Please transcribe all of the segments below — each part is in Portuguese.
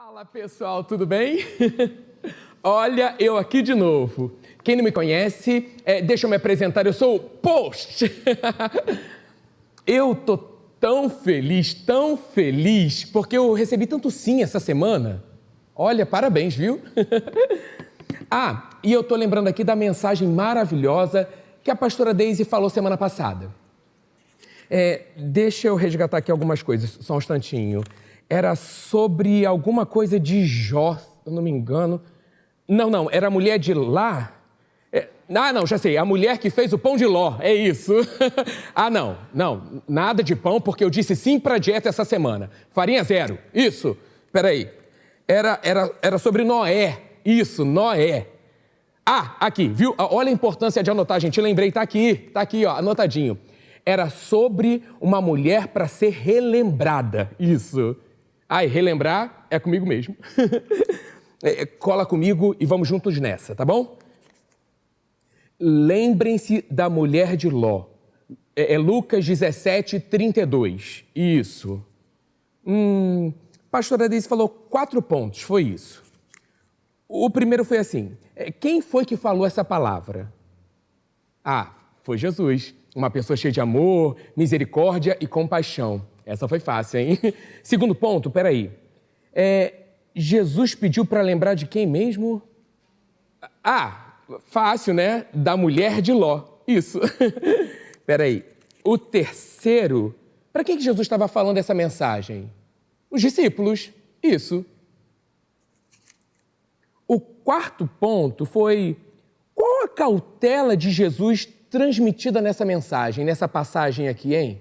Fala pessoal, tudo bem? Olha, eu aqui de novo. Quem não me conhece, deixa eu me apresentar, eu sou o Post. Eu tô tão feliz, porque eu recebi tanto sim essa semana. Olha, parabéns, viu? E eu tô lembrando aqui da mensagem maravilhosa que a pastora Deise falou semana passada. Deixa eu resgatar aqui algumas coisas, só um instantinho. Era sobre alguma coisa de Jó, se eu não me engano. Não, era a mulher de lá. Não, já sei, a mulher que fez o pão de Ló, é isso. Não, nada de pão, porque eu disse sim para dieta essa semana. Farinha zero, isso. Peraí, era sobre Noé, isso, Noé. Aqui, viu? Olha a importância de anotar, gente, lembrei, tá aqui, ó, anotadinho. Era sobre uma mulher para ser relembrada, isso. E relembrar é comigo mesmo. Cola comigo e vamos juntos nessa, tá bom? Lembrem-se da mulher de Ló. Lucas 17, 32. Isso. Pastora Deise falou 4 pontos, foi isso. O primeiro foi assim. Quem foi que falou essa palavra? Foi Jesus. Uma pessoa cheia de amor, misericórdia e compaixão. Essa foi fácil, hein? Segundo ponto, peraí. Jesus pediu para lembrar de quem mesmo? Fácil, né? Da mulher de Ló. Isso. Peraí. O terceiro, para quem que Jesus estava falando essa mensagem? Os discípulos. Isso. O quarto ponto foi: qual a cautela de Jesus transmitida nessa mensagem, nessa passagem aqui, hein?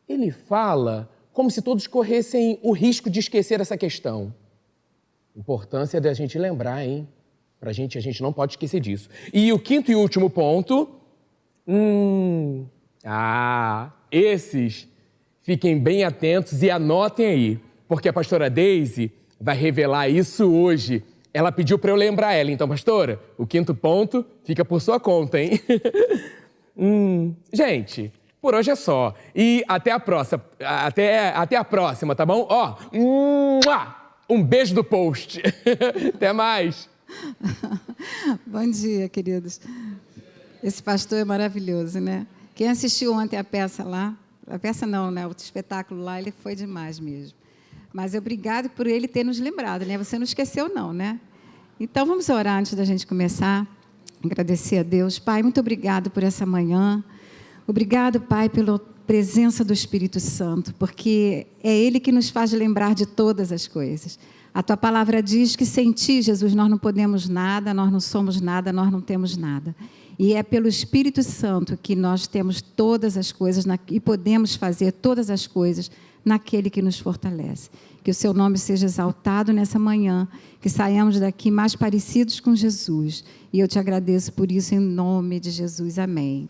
Ele fala como se todos corressem o risco de esquecer essa questão. Importância da gente lembrar, hein? A gente não pode esquecer disso. E o quinto e último ponto... esses fiquem bem atentos e anotem aí, porque a pastora Deise vai revelar isso hoje. Ela pediu para eu lembrar ela. Então, pastora, o quinto ponto fica por sua conta, hein? Gente, por hoje é só. E até a próxima. Até a próxima, tá bom? Um beijo do Post. Até mais. Bom dia, queridos. Esse pastor é maravilhoso, né? Quem assistiu ontem a peça lá, a peça não, né? O espetáculo lá, ele foi demais mesmo. Mas obrigado por ele ter nos lembrado, né? Você não esqueceu, não, né? Então, vamos orar antes da gente começar. Agradecer a Deus. Pai, muito obrigado por essa manhã. Obrigado, Pai, pela presença do Espírito Santo, porque é Ele que nos faz lembrar de todas as coisas. A Tua palavra diz que sem Ti, Jesus, nós não podemos nada, nós não somos nada, nós não temos nada. E é pelo Espírito Santo que nós temos todas as coisas e podemos fazer todas as coisas naquele que nos fortalece. Que o Seu nome seja exaltado nessa manhã, que saiamos daqui mais parecidos com Jesus. E eu Te agradeço por isso em nome de Jesus. Amém.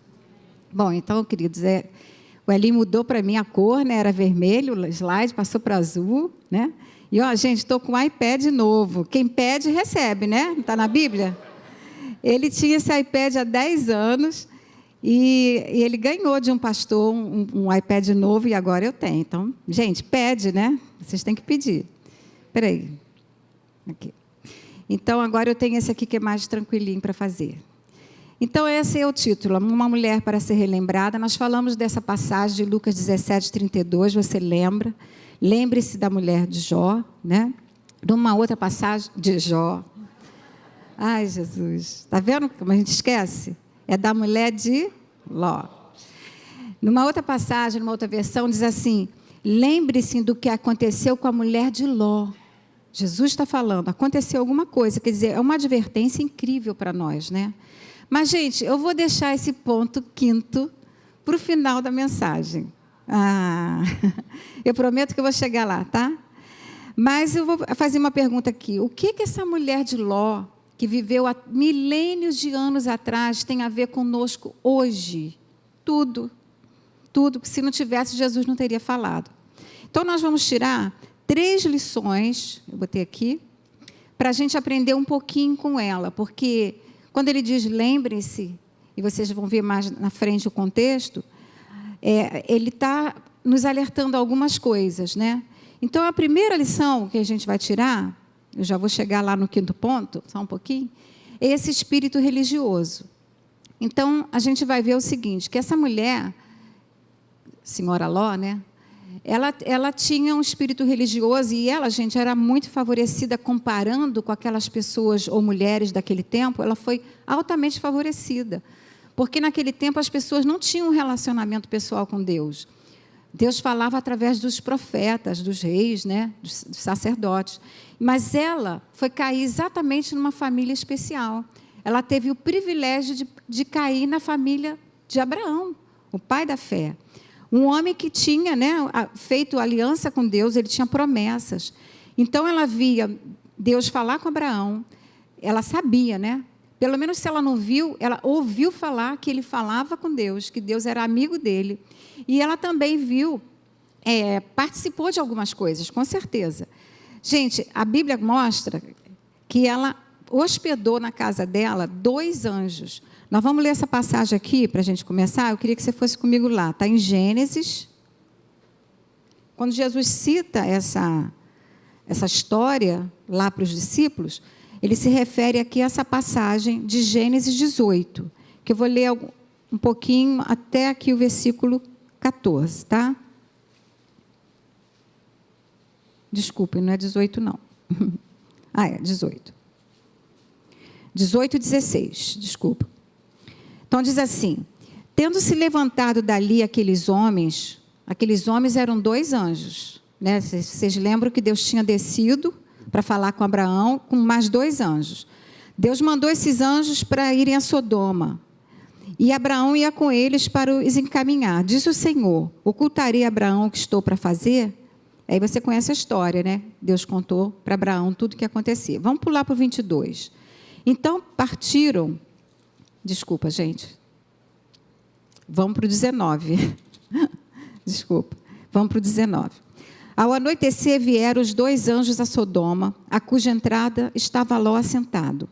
Bom, então, queridos, o Eli mudou para mim a cor, né? Era vermelho, o slide passou para azul, né? E, gente, estou com um iPad novo. Quem pede, recebe, né? Está na Bíblia? Ele tinha esse iPad há 10 anos e ele ganhou de um pastor um iPad novo e agora eu tenho. Então, gente, pede, né? Vocês têm que pedir. Espera aí. Aqui. Então, agora eu tenho esse aqui que é mais tranquilinho para fazer. Então, esse é o título, Uma Mulher para Ser Relembrada. Nós falamos dessa passagem de Lucas 17, 32, você lembra? Lembre-se da mulher de Jó, né? Numa outra passagem de Jó. Ai, Jesus. Está vendo como a gente esquece? É da mulher de Ló. Numa outra passagem, numa outra versão, diz assim: lembre-se do que aconteceu com a mulher de Ló. Jesus está falando, aconteceu alguma coisa. Quer dizer, é uma advertência incrível para nós, né? Mas, gente, eu vou deixar esse ponto quinto para o final da mensagem. Eu prometo que eu vou chegar lá, tá? Mas eu vou fazer uma pergunta aqui. O que essa mulher de Ló, que viveu há milênios de anos atrás, tem a ver conosco hoje? Tudo. Tudo, que se não tivesse, Jesus não teria falado. Então, nós vamos tirar 3 lições, eu botei aqui, para a gente aprender um pouquinho com ela, porque quando ele diz lembrem-se, e vocês vão ver mais na frente o contexto, ele está nos alertando algumas coisas, né? Então, a primeira lição que a gente vai tirar, eu já vou chegar lá no 5º ponto, só um pouquinho, é esse espírito religioso. Então, a gente vai ver o seguinte, que essa mulher, senhora Ló, né? Ela tinha um espírito religioso e ela, gente, era muito favorecida comparando com aquelas pessoas ou mulheres daquele tempo, ela foi altamente favorecida. Porque naquele tempo as pessoas não tinham um relacionamento pessoal com Deus. Deus falava através dos profetas, dos reis, né, dos sacerdotes. Mas ela foi cair exatamente numa família especial. Ela teve o privilégio de cair na família de Abraão, o pai da fé. Um homem que tinha, né, feito aliança com Deus, ele tinha promessas. Então, ela via Deus falar com Abraão, ela sabia, né? Pelo menos se ela não viu, ela ouviu falar que ele falava com Deus, que Deus era amigo dele. E ela também viu, participou de algumas coisas, com certeza. Gente, a Bíblia mostra que ela hospedou na casa dela 2 anjos. Nós vamos ler essa passagem aqui, para a gente começar. Eu queria que você fosse comigo lá. Está em Gênesis. Quando Jesus cita essa história lá para os discípulos, ele se refere aqui a essa passagem de Gênesis 18, que eu vou ler um pouquinho até aqui o versículo 14, tá? Desculpe, não é 18, não. 18. 18, 16, desculpa. Então, diz assim, tendo-se levantado dali aqueles homens eram 2 anjos, né? Vocês lembram que Deus tinha descido para falar com Abraão, com mais 2 anjos. Deus mandou esses anjos para irem a Sodoma, e Abraão ia com eles para os encaminhar. Disse o Senhor, ocultarei a Abraão o que estou para fazer? Aí você conhece a história, né? Deus contou para Abraão tudo o que ia acontecer. Vamos pular para o 22. Então, partiram... Desculpa, gente. Vamos para o 19. Desculpa. Vamos para o 19. Ao anoitecer, vieram os 2 anjos a Sodoma, a cuja entrada estava Ló assentado.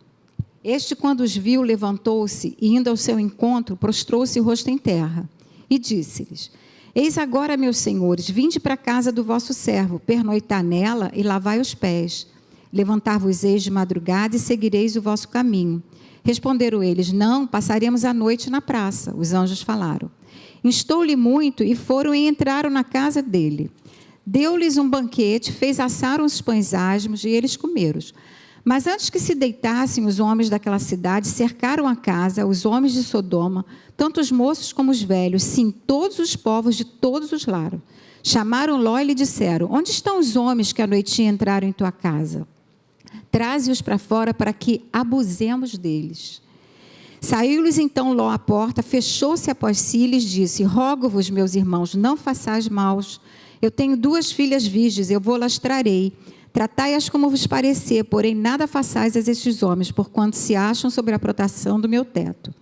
Este, quando os viu, levantou-se e, indo ao seu encontro, prostrou-se o rosto em terra. E disse-lhes, eis agora, meus senhores, vinde para a casa do vosso servo, pernoitar nela e lavai os pés. Levantar-vos-eis de madrugada e seguireis o vosso caminho. Responderam eles, não, passaremos a noite na praça. Os anjos falaram. Instou-lhe muito e foram e entraram na casa dele. Deu-lhes um banquete, fez assar uns pães asmos e eles comeram. Mas antes que se deitassem, os homens daquela cidade cercaram a casa, os homens de Sodoma, tanto os moços como os velhos, sim, todos os povos de todos os lares. Chamaram Ló e lhe disseram, onde estão os homens que à noitinha entraram em tua casa? Traze-os para fora para que abusemos deles. Saiu-lhes então Ló à porta, fechou-se após si e lhes disse, rogo-vos, meus irmãos, não façais maus. Eu tenho 2 filhas virgens, eu vou-las trarei. Tratai-as como vos parecer, porém nada façais a estes homens, porquanto se acham sob a proteção do meu teto.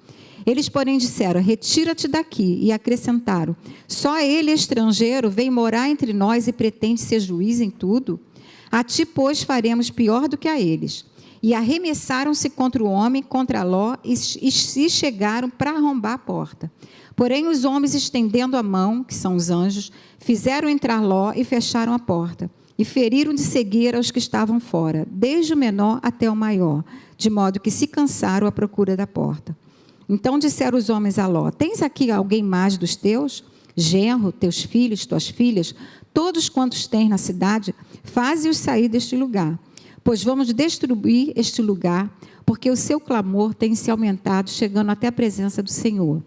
Eles, porém, disseram, retira-te daqui, e acrescentaram, só ele, estrangeiro, vem morar entre nós e pretende ser juiz em tudo? A ti, pois, faremos pior do que a eles. E arremessaram-se contra o homem, contra Ló, e se chegaram para arrombar a porta. Porém, os homens, estendendo a mão, que são os anjos, fizeram entrar Ló e fecharam a porta. E feriram de cegueira os que estavam fora, desde o menor até o maior, de modo que se cansaram à procura da porta. Então disseram os homens a Ló, tens aqui alguém mais dos teus? Genro, teus filhos, tuas filhas, todos quantos tens na cidade, faze-os sair deste lugar. Pois vamos destruir este lugar, porque o seu clamor tem se aumentado, chegando até a presença do Senhor.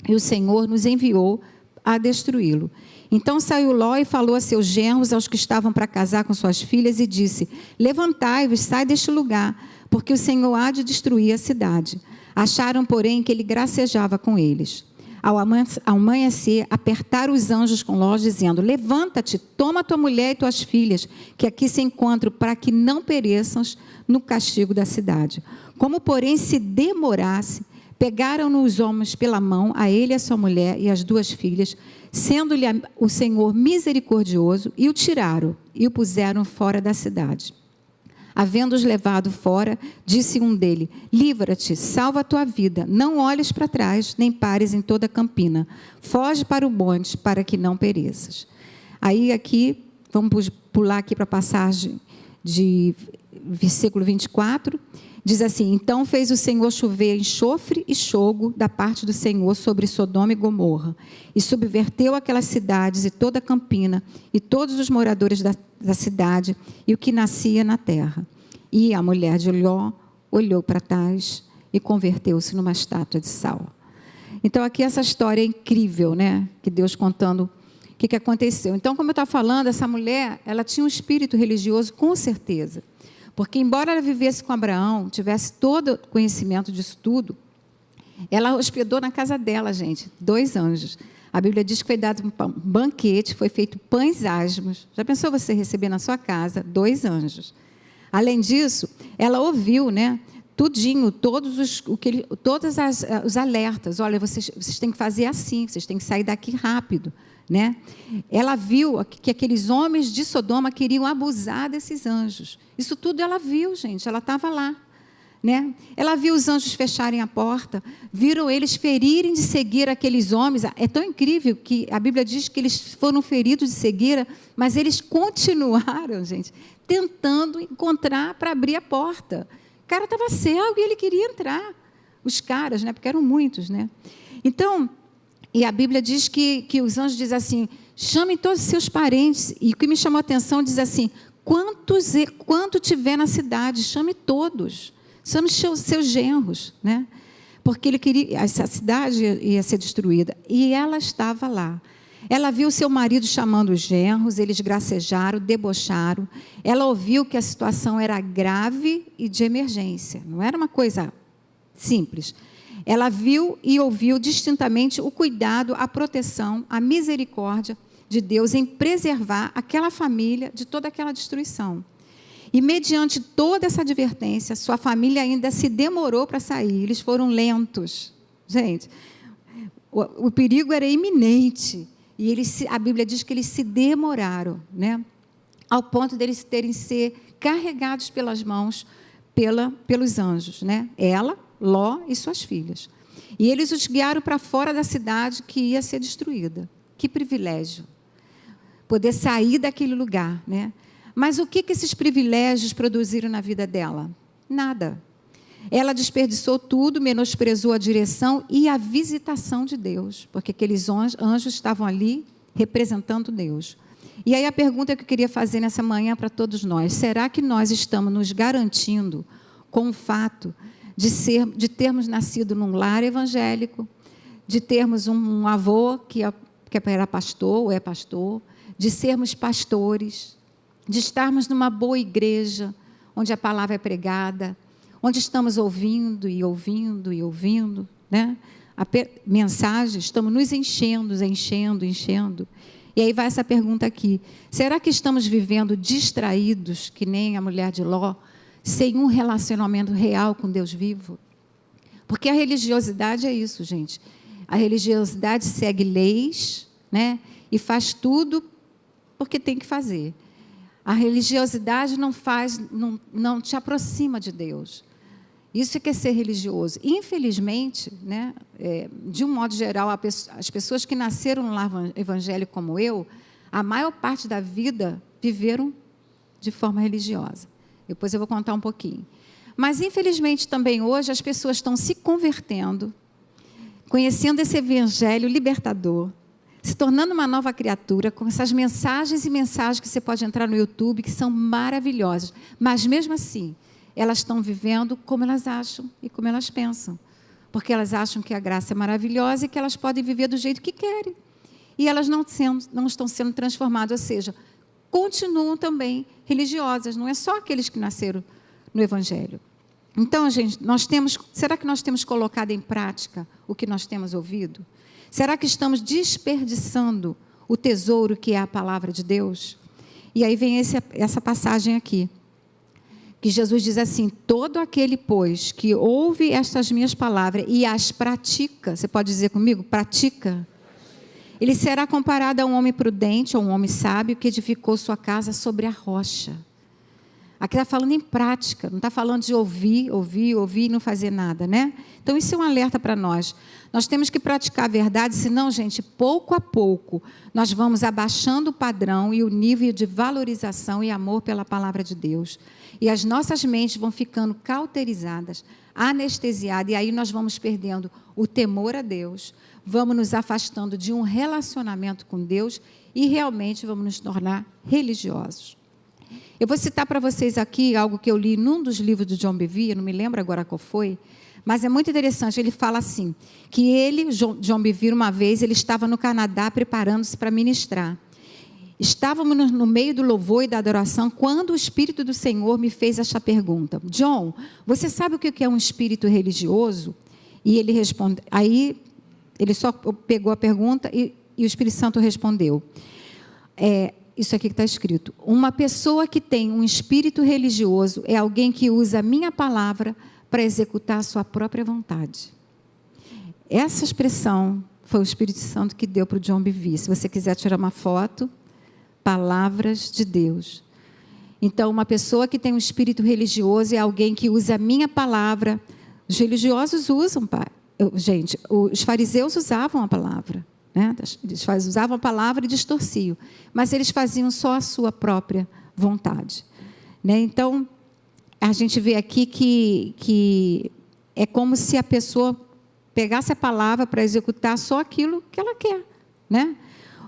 E o Senhor nos enviou a destruí-lo. Então saiu Ló e falou a seus genros, aos que estavam para casar com suas filhas, e disse, levantai-vos, sai deste lugar, porque o Senhor há de destruir a cidade. Acharam, porém, que ele gracejava com eles. Ao amanhecer, apertaram os anjos com Ló, dizendo, levanta-te, toma tua mulher e tuas filhas, que aqui se encontram, para que não pereças no castigo da cidade. Como, porém, se demorasse, pegaram-no os homens pela mão, a ele, a sua mulher e as 2 filhas, sendo-lhe o Senhor misericordioso, e o tiraram e o puseram fora da cidade. Havendo-os levado fora, disse um dele, livra-te, salva a tua vida, não olhes para trás, nem pares em toda a campina, foge para o monte, para que não pereças. Aí aqui vamos pular aqui para a passagem de versículo 24, diz assim: então fez o Senhor chover enxofre e fogo da parte do Senhor sobre Sodoma e Gomorra, e subverteu aquelas cidades e toda a campina, e todos os moradores da cidade, e o que nascia na terra. E a mulher de Ló olhou para trás e converteu-se numa estátua de sal. Então, aqui essa história é incrível, né? Que Deus contando o que aconteceu. Então, como eu estava falando, essa mulher, ela tinha um espírito religioso, com certeza. Porque, embora ela vivesse com Abraão, tivesse todo o conhecimento disso tudo, ela hospedou na casa dela, gente, 2 anjos. A Bíblia diz que foi dado um banquete, foi feito pães asmos. Já pensou você receber na sua casa 2 anjos? Além disso, ela ouviu, né? Tudinho, todos os alertas. Olha, vocês têm que fazer assim, vocês têm que sair daqui rápido, né? Ela viu que aqueles homens de Sodoma queriam abusar desses anjos. Isso tudo ela viu, gente, ela estava lá, né? Ela viu os anjos fecharem a porta, viram eles ferirem de cegueira aqueles homens. É tão incrível que a Bíblia diz que eles foram feridos de cegueira, mas eles continuaram, gente, tentando encontrar para abrir a porta. O cara estava cego e ele queria entrar. Os caras, né? Porque eram muitos, né? Então, e a Bíblia diz que os anjos dizem assim: chamem todos os seus parentes. E o que me chamou a atenção diz assim: quanto tiver na cidade, chame todos. Chame seus genros, né? Porque ele queria, essa cidade ia ser destruída. E ela estava lá. Ela viu seu marido chamando os genros, eles gracejaram, debocharam. Ela ouviu que a situação era grave e de emergência, não era uma coisa simples. Ela viu e ouviu distintamente o cuidado, a proteção, a misericórdia de Deus em preservar aquela família de toda aquela destruição. E mediante toda essa advertência, sua família ainda se demorou para sair, eles foram lentos. Gente, o perigo era iminente. E a Bíblia diz que eles se demoraram, né? Ao ponto deles terem ser carregados pelas mãos pelos anjos, né? Ela, Ló e suas filhas. E eles os guiaram para fora da cidade que ia ser destruída. Que privilégio! Poder sair daquele lugar, né? Mas o que esses privilégios produziram na vida dela? Nada. Ela desperdiçou tudo, menosprezou a direção e a visitação de Deus, porque aqueles anjos estavam ali representando Deus. E aí a pergunta que eu queria fazer nessa manhã para todos nós: será que nós estamos nos garantindo com o fato de termos nascido num lar evangélico, de termos um avô que era pastor ou é pastor, de sermos pastores, de estarmos numa boa igreja, onde a palavra é pregada, onde estamos ouvindo e ouvindo e ouvindo, né? A mensagem, estamos nos enchendo. E aí vai essa pergunta aqui: será que estamos vivendo distraídos, que nem a mulher de Ló, sem um relacionamento real com Deus vivo? Porque a religiosidade é isso, gente. A religiosidade segue leis, né? E faz tudo porque tem que fazer. A religiosidade não te aproxima de Deus. Isso é que é ser religioso. Infelizmente, né, de um modo geral, as pessoas que nasceram no lar evangélico como eu, a maior parte da vida viveram de forma religiosa. Depois eu vou contar um pouquinho. Mas, infelizmente, também hoje as pessoas estão se convertendo, conhecendo esse evangelho libertador, se tornando uma nova criatura, com essas mensagens e mensagens que você pode entrar no YouTube, que são maravilhosas. Mas, mesmo assim, elas estão vivendo como elas acham e como elas pensam. Porque elas acham que a graça é maravilhosa e que elas podem viver do jeito que querem. E elas não estão sendo transformadas, ou seja, continuam também religiosas. Não é só aqueles que nasceram no Evangelho. Então, gente, será que nós temos colocado em prática o que nós temos ouvido? Será que estamos desperdiçando o tesouro que é a palavra de Deus? E aí vem essa passagem aqui, que Jesus diz assim: todo aquele, pois, que ouve estas minhas palavras e as pratica, você pode dizer comigo, pratica, ele será comparado a um homem prudente, ou um homem sábio, que edificou sua casa sobre a rocha. Aqui está falando em prática, não está falando de ouvir e não fazer nada, né? Então, isso é um alerta para nós. Nós temos que praticar a verdade, senão, gente, pouco a pouco, nós vamos abaixando o padrão e o nível de valorização e amor pela palavra de Deus. E as nossas mentes vão ficando cauterizadas, anestesiadas, e aí nós vamos perdendo o temor a Deus, vamos nos afastando de um relacionamento com Deus e realmente vamos nos tornar religiosos. Eu vou citar para vocês aqui algo que eu li num dos livros do John Bevere, não me lembro agora qual foi, mas é muito interessante. Ele fala assim, que ele, John Bevere, uma vez, ele estava no Canadá preparando-se para ministrar. Estávamos no meio do louvor e da adoração quando o Espírito do Senhor me fez essa pergunta. John, você sabe o que é um espírito religioso? E ele responde, aí ele só pegou a pergunta e o Espírito Santo respondeu. Isso aqui que está escrito. Uma pessoa que tem um espírito religioso é alguém que usa a minha palavra para executar a sua própria vontade. Essa expressão foi o Espírito Santo que deu para o John Bevere. Se você quiser tirar uma foto, palavras de Deus. Então, uma pessoa que tem um espírito religioso é alguém que usa a minha palavra. Os religiosos usam, gente, os fariseus usavam a palavra. Né? Eles usavam a palavra e distorciam, mas eles faziam só a sua própria vontade. Né? Então, a gente vê aqui que é como se a pessoa pegasse a palavra para executar só aquilo que ela quer. Né?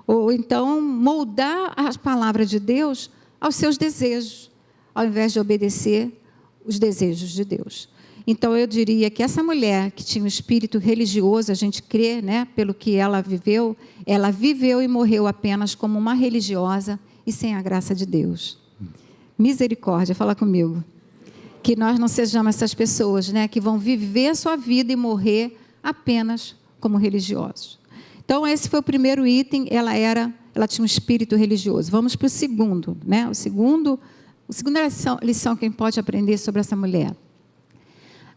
Ou então, moldar a palavra de Deus aos seus desejos, ao invés de obedecer os desejos de Deus. Então, eu diria que essa mulher que tinha um espírito religioso, a gente crê, né, pelo que ela viveu e morreu apenas como uma religiosa e sem a graça de Deus. Misericórdia, fala comigo. Que nós não sejamos essas pessoas, né, que vão viver a sua vida e morrer apenas como religiosos. Então, esse foi o primeiro item, ela tinha um espírito religioso. Vamos para o segundo, né? A segunda lição que a gente pode aprender sobre essa mulher.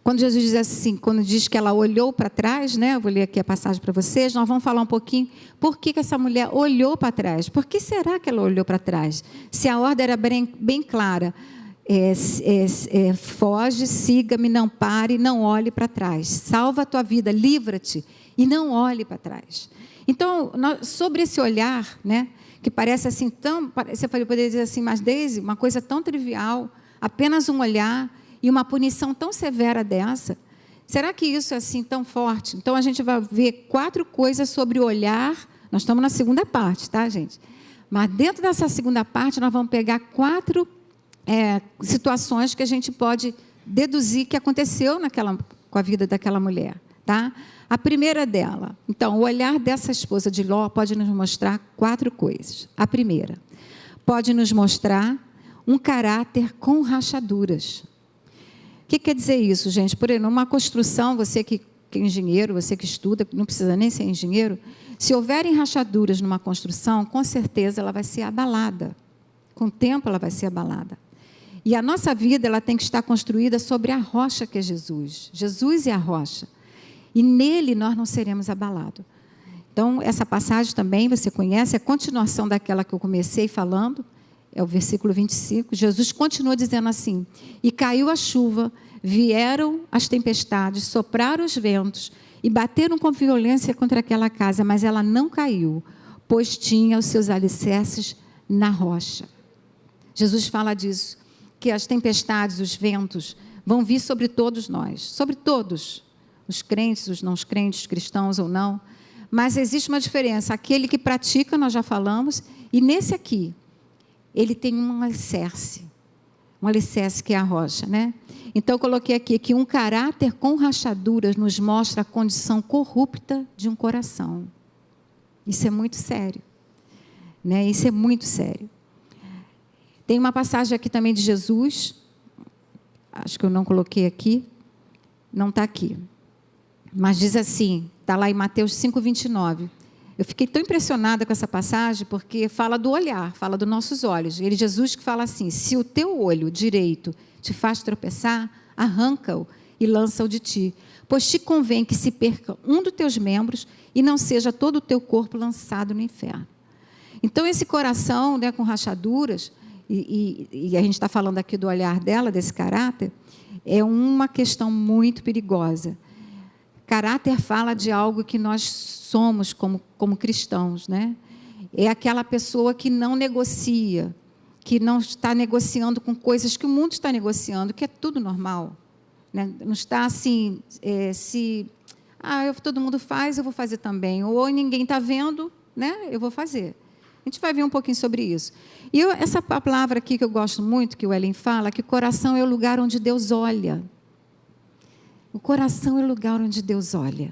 Quando Jesus diz assim, quando diz que ela olhou para trás, né? Eu vou ler aqui a passagem para vocês, nós vamos falar um pouquinho por que essa mulher olhou para trás. Por que será que ela olhou para trás? Se a ordem era bem clara, foge, siga-me, não pare, não olhe para trás. Salva a tua vida, livra-te e não olhe para trás. Então, sobre esse olhar, né? Que parece assim você poderia dizer assim, mas Deise, uma coisa tão trivial, apenas um olhar e uma punição tão severa dessa, será que isso é assim tão forte? Então, a gente vai ver 4 coisas sobre o olhar, nós estamos na segunda parte, tá, gente? Mas dentro dessa segunda parte, nós vamos pegar 4 situações que a gente pode deduzir que aconteceu com a vida daquela mulher, tá? A primeira dela, então, o olhar dessa esposa de Ló pode nos mostrar 4 coisas. A primeira, pode nos mostrar um caráter com rachaduras. O que quer dizer isso, gente? Por exemplo, numa construção, você que é engenheiro, você que estuda, não precisa nem ser engenheiro, se houverem rachaduras numa construção, com certeza ela vai ser abalada. Com o tempo ela vai ser abalada. E a nossa vida ela tem que estar construída sobre a rocha que é Jesus. Jesus é a rocha. E nele nós não seremos abalados. Então, essa passagem também você conhece, é a continuação daquela que eu comecei falando, é o versículo 25, Jesus continua dizendo assim, e caiu a chuva, vieram as tempestades, sopraram os ventos e bateram com violência contra aquela casa, mas ela não caiu, pois tinha os seus alicerces na rocha. Jesus fala disso, que as tempestades, os ventos, vão vir sobre todos nós, sobre todos, os crentes, os não crentes, cristãos ou não, mas existe uma diferença, aquele que pratica, nós já falamos, e nesse aqui, ele tem um alicerce que é a rocha, né? Então, eu coloquei aqui que um caráter com rachaduras nos mostra a condição corrupta de um coração. Isso é muito sério, né? Isso é muito sério. Tem uma passagem aqui também de Jesus, acho que eu não coloquei aqui, não está aqui, mas diz assim, está lá em Mateus 5:29. Eu fiquei tão impressionada com essa passagem, porque fala do olhar, fala dos nossos olhos. Jesus que fala assim, se o teu olho direito te faz tropeçar, arranca-o e lança-o de ti. Pois te convém que se perca um dos teus membros e não seja todo o teu corpo lançado no inferno. Então, esse coração, né, com rachaduras, e a gente está falando aqui do olhar dela, desse caráter, é uma questão muito perigosa. Caráter fala de algo que nós somos como cristãos, né? É aquela pessoa que não negocia, que não está negociando com coisas que o mundo está negociando, que é tudo normal, né? Não está assim, todo mundo faz, eu vou fazer também. Ou ninguém está vendo, né? Eu vou fazer. A gente vai ver um pouquinho sobre isso. E essa palavra aqui que eu gosto muito, que o Ellen fala, que o coração é o lugar onde Deus olha. O coração é o lugar onde Deus olha.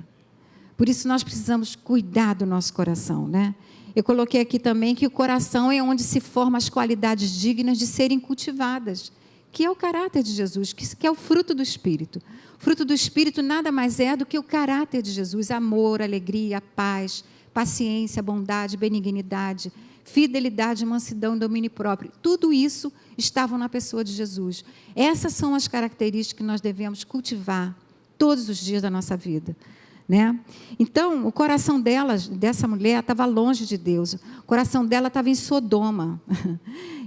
Por isso nós precisamos cuidar do nosso coração, né? Eu coloquei aqui também que o coração é onde se formam as qualidades dignas de serem cultivadas, que é o caráter de Jesus, que é o fruto do Espírito. O fruto do Espírito nada mais é do que o caráter de Jesus: amor, alegria, paz, paciência, bondade, benignidade, fidelidade, mansidão e domínio próprio. Tudo isso estava na pessoa de Jesus. Essas são as características que nós devemos cultivar todos os dias da nossa vida, né? Então, o coração dessa mulher estava longe de Deus. O coração dela estava em Sodoma.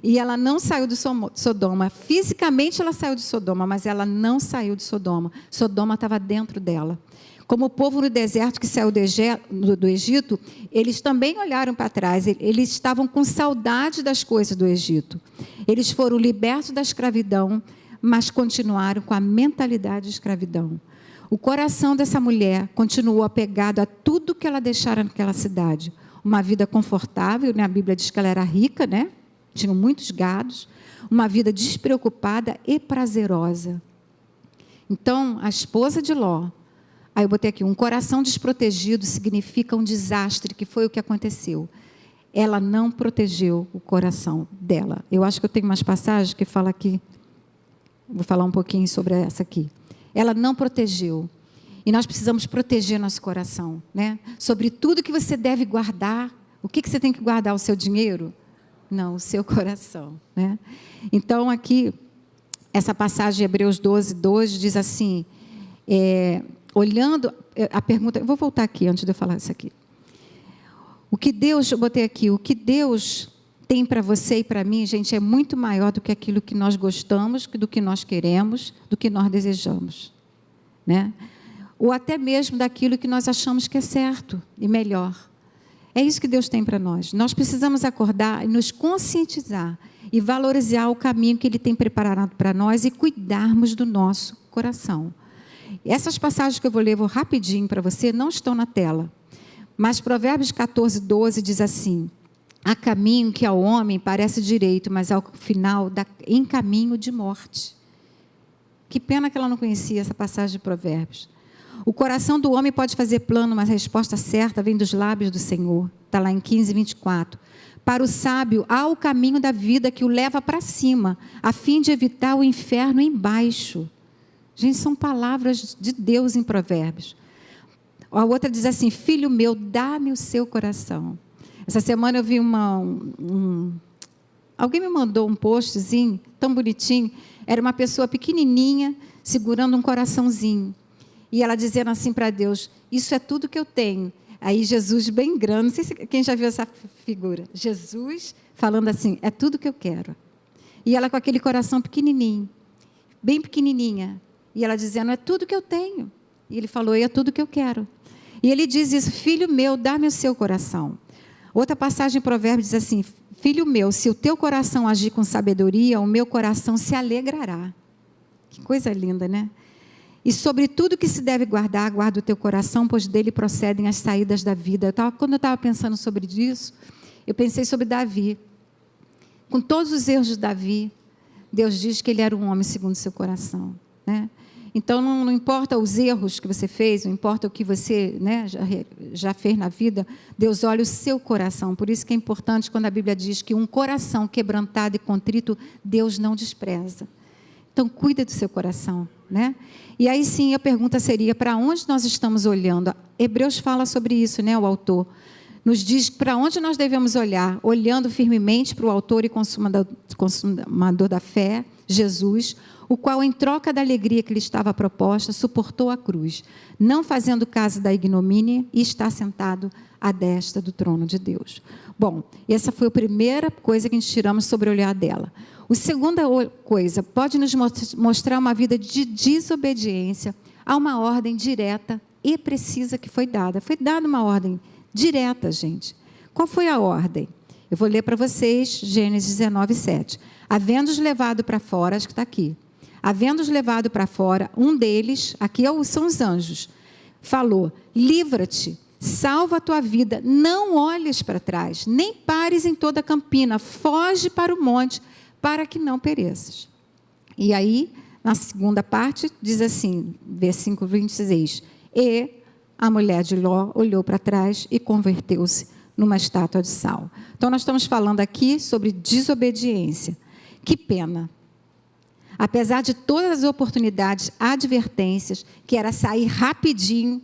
E ela não saiu de Sodoma. Fisicamente ela saiu de Sodoma, mas ela não saiu de Sodoma. Sodoma estava dentro dela. Como o povo no deserto que saiu do Egito, eles também olharam para trás. Eles estavam com saudade das coisas do Egito. Eles foram libertos da escravidão, mas continuaram com a mentalidade de escravidão. O coração dessa mulher continuou apegado a tudo que ela deixara naquela cidade. Uma vida confortável, né? A Bíblia diz que ela era rica, né? Tinha muitos gados. Uma vida despreocupada e prazerosa. Então, a esposa de Ló, aí eu botei aqui, um coração desprotegido significa um desastre, que foi o que aconteceu. Ela não protegeu o coração dela. Eu acho que eu tenho umas passagens que falam aqui, vou falar um pouquinho sobre essa aqui. Ela não protegeu. E nós precisamos proteger nosso coração, né? Sobre tudo que você deve guardar. O que você tem que guardar? O seu dinheiro? Não, o seu coração, né? Então, aqui, essa passagem de Hebreus 12, 2 diz assim, olhando a pergunta, eu vou voltar aqui antes de eu falar isso aqui. Eu botei aqui, o que Deus tem para você e para mim, gente, é muito maior do que aquilo que nós gostamos, do que nós queremos, do que nós desejamos, né? Ou até mesmo daquilo que nós achamos que é certo e melhor. É isso que Deus tem para nós. Nós precisamos acordar e nos conscientizar e valorizar o caminho que Ele tem preparado para nós e cuidarmos do nosso coração. Essas passagens que eu vou ler rapidinho para você, não estão na tela. Mas Provérbios 14, 12 diz assim: há caminho que ao homem parece direito, mas ao final dá em caminho de morte. Que pena que ela não conhecia essa passagem de Provérbios. O coração do homem pode fazer plano, mas a resposta certa vem dos lábios do Senhor. Está lá em 15, 24. Para o sábio, há o caminho da vida que o leva para cima, a fim de evitar o inferno embaixo. Gente, são palavras de Deus em Provérbios. A outra diz assim: filho meu, dá-me o seu coração. Essa semana eu vi alguém me mandou um postzinho tão bonitinho. Era uma pessoa pequenininha segurando um coraçãozinho. E ela dizendo assim para Deus: isso é tudo que eu tenho. Aí Jesus bem grande, não sei se quem já viu essa figura. Jesus falando assim: é tudo que eu quero. E ela com aquele coração pequenininho, bem pequenininha. E ela dizendo: é tudo que eu tenho. E ele falou: é tudo que eu quero. E ele diz isso: filho meu, dá-me o seu coração. Outra passagem em Provérbios diz assim: filho meu, se o teu coração agir com sabedoria, o meu coração se alegrará. Que coisa linda, né? E sobre tudo que se deve guardar, guarda o teu coração, pois dele procedem as saídas da vida. Quando eu estava pensando sobre isso, eu pensei sobre Davi. Com todos os erros de Davi, Deus diz que ele era um homem segundo o seu coração, né? Então, não importa os erros que você fez, não importa o que você, né, já fez na vida, Deus olha o seu coração. Por isso que é importante quando a Bíblia diz que um coração quebrantado e contrito, Deus não despreza. Então, cuida do seu coração, né? E aí sim, a pergunta seria: para onde nós estamos olhando? Hebreus fala sobre isso, né, o autor. Nos diz para onde nós devemos olhar, olhando firmemente para o autor e consumador da fé, Jesus, o qual, em troca da alegria que lhe estava proposta, suportou a cruz, não fazendo caso da ignomínia, e está sentado à destra do trono de Deus. Bom, essa foi a primeira coisa que a gente tiramos sobre o olhar dela. A segunda coisa, pode nos mostrar uma vida de desobediência a uma ordem direta e precisa que foi dada. Foi dada uma ordem direta, gente. Qual foi a ordem? Eu vou ler para vocês, Gênesis 19, 7. Havendo-os levado para fora, acho que está aqui. Havendo-os levado para fora, um deles, aqui são os anjos, falou: livra-te, salva a tua vida, não olhes para trás, nem pares em toda a campina, foge para o monte, para que não pereças. E aí, na segunda parte, diz assim, versículo 26, e a mulher de Ló olhou para trás e converteu-se numa estátua de sal. Então, nós estamos falando aqui sobre desobediência. Que pena. Apesar de todas as oportunidades, advertências, que era sair rapidinho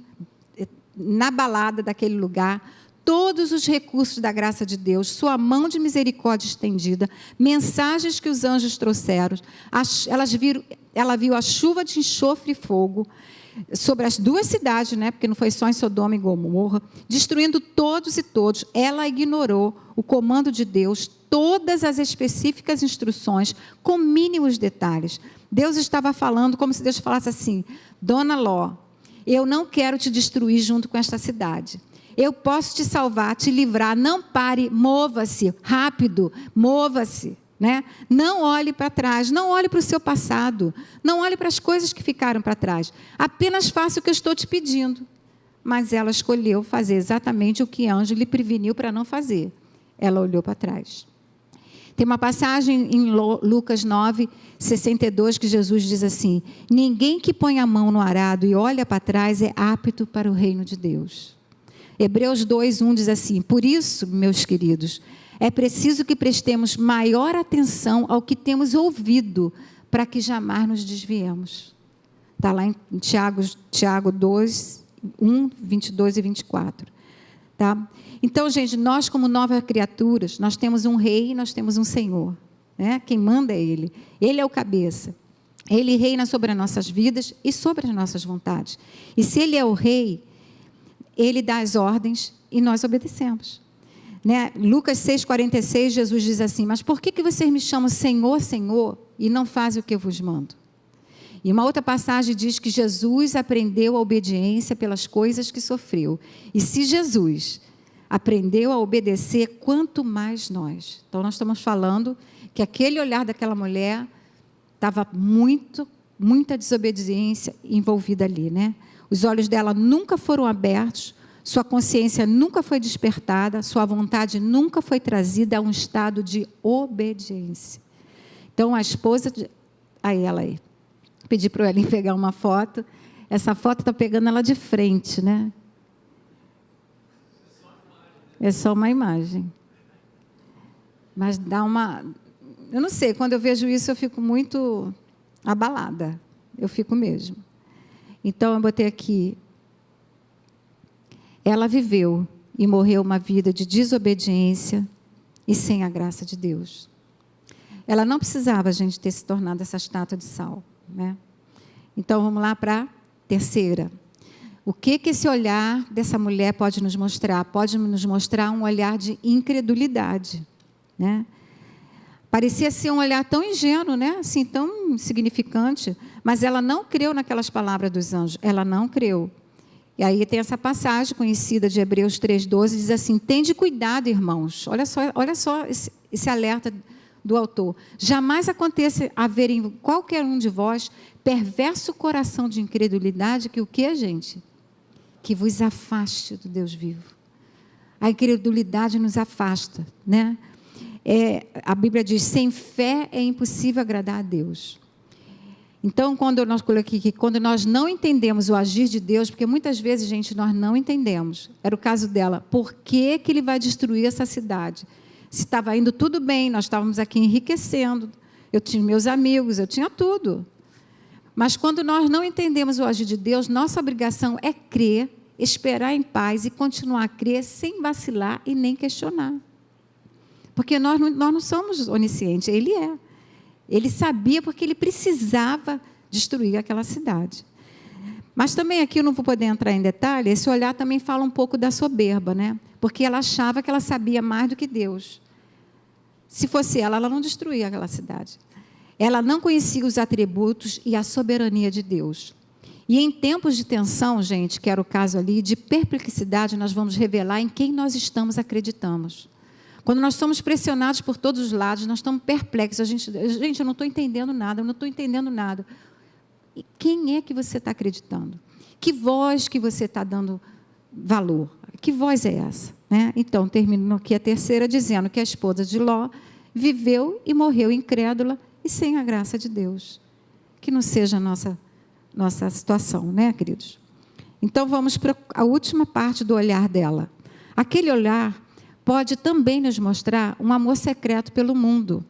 na balada daquele lugar, todos os recursos da graça de Deus, sua mão de misericórdia estendida, mensagens que os anjos trouxeram, ela viu a chuva de enxofre e fogo sobre as duas cidades, né, porque não foi só em Sodoma e Gomorra, destruindo todos e todos. Ela ignorou o comando de Deus, todas as específicas instruções, com mínimos detalhes. Deus estava falando como se Deus falasse assim: Dona Ló, eu não quero te destruir junto com esta cidade. Eu posso te salvar, te livrar. Não pare, mova-se, rápido, mova-se. Né? Não olhe para trás, não olhe para o seu passado, não olhe para as coisas que ficaram para trás. Apenas faça o que eu estou te pedindo. Mas ela escolheu fazer exatamente o que anjo lhe preveniu para não fazer. Ela olhou para trás. Tem uma passagem em Lucas 9, 62, que Jesus diz assim: ninguém que põe a mão no arado e olha para trás é apto para o reino de Deus. Hebreus 2, 1 diz assim: por isso, meus queridos, é preciso que prestemos maior atenção ao que temos ouvido, para que jamais nos desviemos. Está lá em Tiago 2, 1, 22 e 24. Tá? Então, gente, nós como novas criaturas, nós temos um rei e nós temos um Senhor. Né? Quem manda é Ele. Ele é o cabeça. Ele reina sobre as nossas vidas e sobre as nossas vontades. E se Ele é o rei, Ele dá as ordens e nós obedecemos. Né? Lucas 6,46, Jesus diz assim: mas por que vocês me chamam Senhor, Senhor, e não fazem o que eu vos mando? E uma outra passagem diz que Jesus aprendeu a obediência pelas coisas que sofreu. E se Jesus aprendeu a obedecer, quanto mais nós. Então, nós estamos falando que aquele olhar daquela mulher estava muita desobediência envolvida ali. Né? Os olhos dela nunca foram abertos, sua consciência nunca foi despertada, sua vontade nunca foi trazida a um estado de obediência. Então, a esposa... Aí. Pedi para o Elinho pegar uma foto. Essa foto está pegando ela de frente, né? É só uma imagem. Mas dá uma... Eu não sei, quando eu vejo isso, eu fico muito abalada. Eu fico mesmo. Então, eu botei aqui... Ela viveu e morreu uma vida de desobediência e sem a graça de Deus. Ela não precisava, gente, ter se tornado essa estátua de sal. Né? Então, vamos lá para a terceira. O que esse olhar dessa mulher pode nos mostrar? Pode nos mostrar um olhar de incredulidade. Né? Parecia ser um olhar tão ingênuo, né? Assim, tão insignificante, mas ela não creu naquelas palavras dos anjos. Ela não creu. E aí tem essa passagem conhecida de Hebreus 3,12, diz assim: tende cuidado, irmãos. Olha só esse alerta do autor. Jamais aconteça haver em qualquer um de vós perverso coração de incredulidade, que o que, gente? Que vos afaste do Deus vivo. A incredulidade nos afasta, né? A Bíblia diz: sem fé é impossível agradar a Deus. Então, quando nós não entendemos o agir de Deus, porque muitas vezes, gente, nós não entendemos. Era o caso dela. Por que Ele vai destruir essa cidade? Se estava indo tudo bem, nós estávamos aqui enriquecendo, eu tinha meus amigos, eu tinha tudo. Mas quando nós não entendemos o agir de Deus, nossa obrigação é crer, esperar em paz e continuar a crer sem vacilar e nem questionar. Porque nós não somos oniscientes, Ele é. Ele sabia porque ele precisava destruir aquela cidade. Mas também aqui eu não vou poder entrar em detalhe, esse olhar também fala um pouco da soberba, né? Porque ela achava que ela sabia mais do que Deus. Se fosse ela não destruía aquela cidade. Ela não conhecia os atributos e a soberania de Deus. E em tempos de tensão, gente, que era o caso ali, de perplexidade, nós vamos revelar em quem nós estamos acreditamos. Quando nós somos pressionados por todos os lados, nós estamos perplexos. Gente, eu não estou entendendo nada, eu não estou entendendo nada. E quem é que você está acreditando? Que voz que você está dando valor? Que voz é essa? Né? Então, termino aqui a terceira, dizendo que a esposa de Ló viveu e morreu incrédula e sem a graça de Deus. Que não seja a nossa situação, né, queridos? Então, vamos para a última parte do olhar dela. Aquele olhar pode também nos mostrar um amor secreto pelo mundo.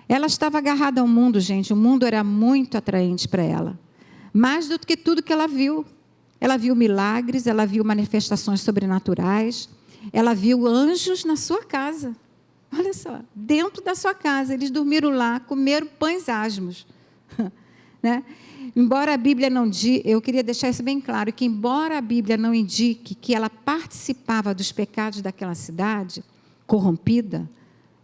Ela estava agarrada ao mundo, gente. O mundo era muito atraente para ela. Mais do que tudo que ela viu. Ela viu milagres, ela viu manifestações sobrenaturais, ela viu anjos na sua casa. Olha só, dentro da sua casa. Eles dormiram lá, comeram pães asmos. Né? Embora a Bíblia não diga, eu queria deixar isso bem claro, que embora a Bíblia não indique que ela participava dos pecados daquela cidade, corrompida,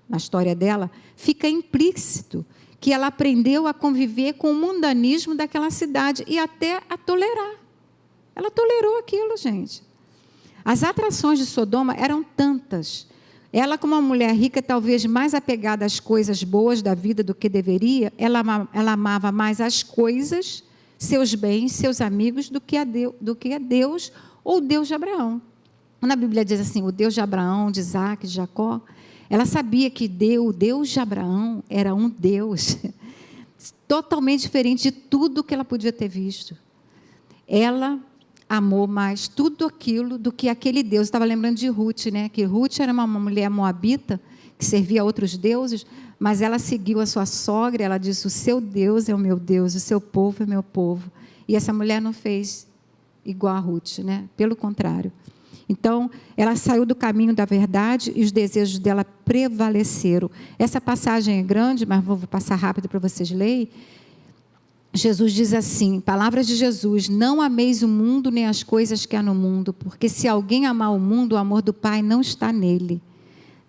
na história dela, fica implícito que ela aprendeu a conviver com o mundanismo daquela cidade e até a tolerar. Ela tolerou aquilo, gente. As atrações de Sodoma eram tantas. Ela, como uma mulher rica, talvez mais apegada às coisas boas da vida do que deveria, ela amava mais as coisas, seus bens, seus amigos, do que a Deus ou o Deus de Abraão. Quando a Bíblia diz assim, o Deus de Abraão, de Isaac, de Jacó, ela sabia que o Deus de Abraão era um Deus totalmente diferente de tudo que ela podia ter visto. Ela amou mais tudo aquilo do que aquele Deus. Eu estava lembrando de Ruth, né? Que Ruth era uma mulher moabita que servia a outros deuses, mas ela seguiu a sua sogra, ela disse, o seu Deus é o meu Deus, o seu povo é o meu povo. E essa mulher não fez igual a Ruth, né? Pelo contrário. Então, ela saiu do caminho da verdade e os desejos dela prevaleceram. Essa passagem é grande, mas vou passar rápido para vocês lerem. Jesus diz assim, palavras de Jesus, não ameis o mundo nem as coisas que há no mundo, porque se alguém amar o mundo, o amor do Pai não está nele.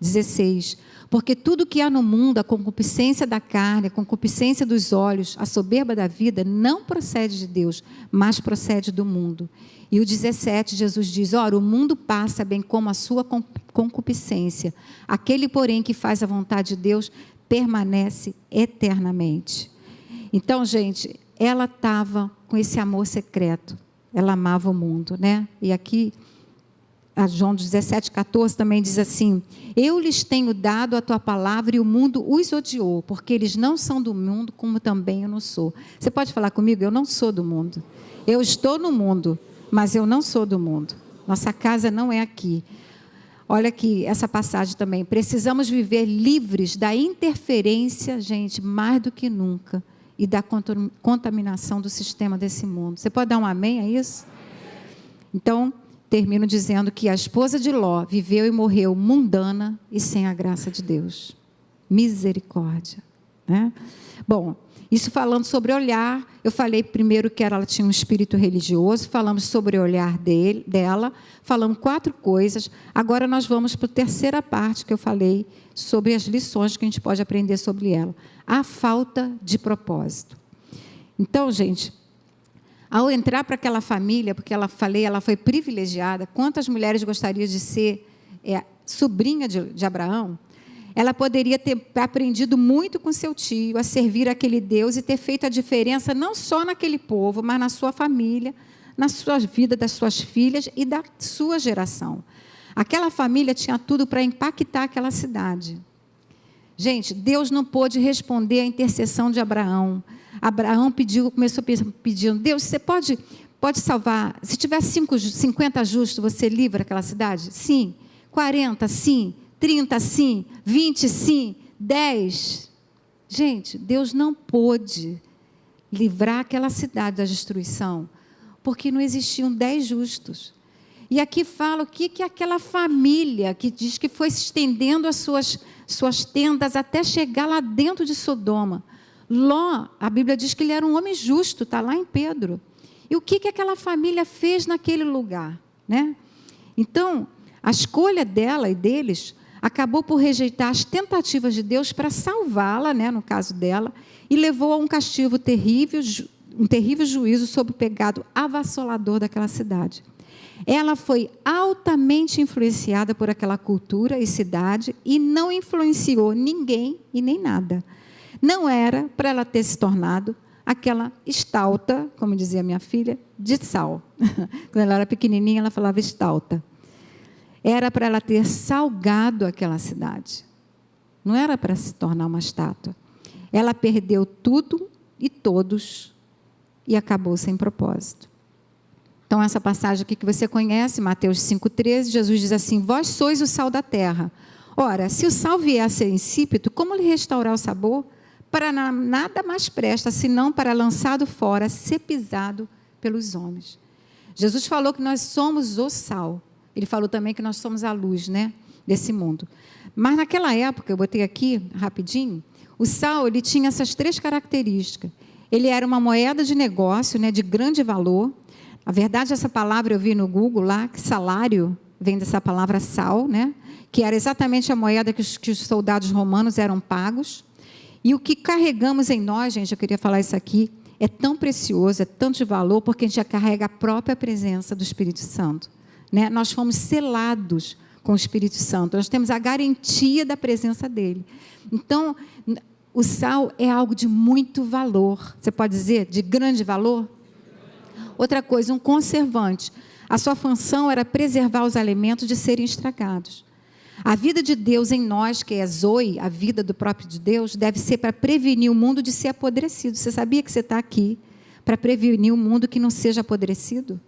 16, porque tudo que há no mundo, a concupiscência da carne, a concupiscência dos olhos, a soberba da vida, não procede de Deus, mas procede do mundo. E o 17, Jesus diz, ora, o mundo passa bem como a sua concupiscência, aquele, porém, que faz a vontade de Deus, permanece eternamente. Então, gente, ela estava com esse amor secreto, ela amava o mundo, né? E aqui, a João 17,14 também diz assim, eu lhes tenho dado a tua palavra e o mundo os odiou, porque eles não são do mundo, como também eu não sou. Você pode falar comigo? Eu não sou do mundo. Eu estou no mundo, mas eu não sou do mundo. Nossa casa não é aqui. Olha aqui, essa passagem também. Precisamos viver livres da interferência, gente, mais do que nunca, e da contaminação do sistema desse mundo. Você pode dar um amém a isso? Então, termino dizendo que a esposa de Ló viveu e morreu mundana e sem a graça de Deus. Misericórdia. Né? Bom, isso falando sobre olhar, eu falei primeiro que ela tinha um espírito religioso, falamos sobre o olhar dela, falamos 4 coisas, agora nós vamos para a terceira parte que eu falei, sobre as lições que a gente pode aprender sobre ela. A falta de propósito. Então, gente, ao entrar para aquela família, porque ela foi privilegiada, quantas mulheres gostariam de ser sobrinha de Abraão? Ela poderia ter aprendido muito com seu tio, a servir aquele Deus e ter feito a diferença não só naquele povo, mas na sua família, na sua vida, das suas filhas e da sua geração. Aquela família tinha tudo para impactar aquela cidade. Gente, Deus não pôde responder à intercessão de Abraão. Abraão começou pedindo, Deus, você pode salvar, se tiver 50 justos, você livra aquela cidade? Sim. 40, sim. 30, sim. 20, sim. 10. Gente, Deus não pôde livrar aquela cidade da destruição, porque não existiam 10 justos. E aqui fala o que é aquela família que diz que foi se estendendo as suas tendas até chegar lá dentro de Sodoma. Ló, a Bíblia diz que ele era um homem justo, está lá em Pedro. E o que aquela família fez naquele lugar, né? Então, a escolha dela e deles acabou por rejeitar as tentativas de Deus para salvá-la, né, no caso dela, e levou a um castigo terrível, um terrível juízo sobre o pecado avassalador daquela cidade. Ela foi altamente influenciada por aquela cultura e cidade e não influenciou ninguém e nem nada. Não era para ela ter se tornado aquela estalta, como dizia minha filha, de sal. Quando ela era pequenininha, ela falava estalta. Era para ela ter salgado aquela cidade. Não era para se tornar uma estátua. Ela perdeu tudo e todos e acabou sem propósito. Então, essa passagem aqui que você conhece, Mateus 5,13, Jesus diz assim: vós sois o sal da terra. Ora, se o sal vier a ser insípido, como lhe restaurar o sabor? Para nada mais presta, senão para lançado fora, ser pisado pelos homens. Jesus falou que nós somos o sal. Ele falou também que nós somos a luz, né, desse mundo. Mas naquela época, eu botei aqui rapidinho, o sal, ele tinha essas 3 características. Ele era uma moeda de negócio, né, de grande valor. A verdade, essa palavra eu vi no Google lá, que salário vem dessa palavra sal, né, que era exatamente a moeda que os soldados romanos eram pagos. E o que carregamos em nós, gente, eu queria falar isso aqui, é tão precioso, é tanto de valor, porque a gente já carrega a própria presença do Espírito Santo, né? Nós fomos selados com o Espírito Santo, nós temos a garantia da presença dele. Então, o sal é algo de muito valor, você pode dizer, de grande valor? Outra coisa, um conservante. A sua função era preservar os alimentos de serem estragados. A vida de Deus em nós, que é Zoe, a vida do próprio de Deus, deve ser para prevenir o mundo de ser apodrecido. Você sabia que você está aqui para prevenir o mundo que não seja apodrecido?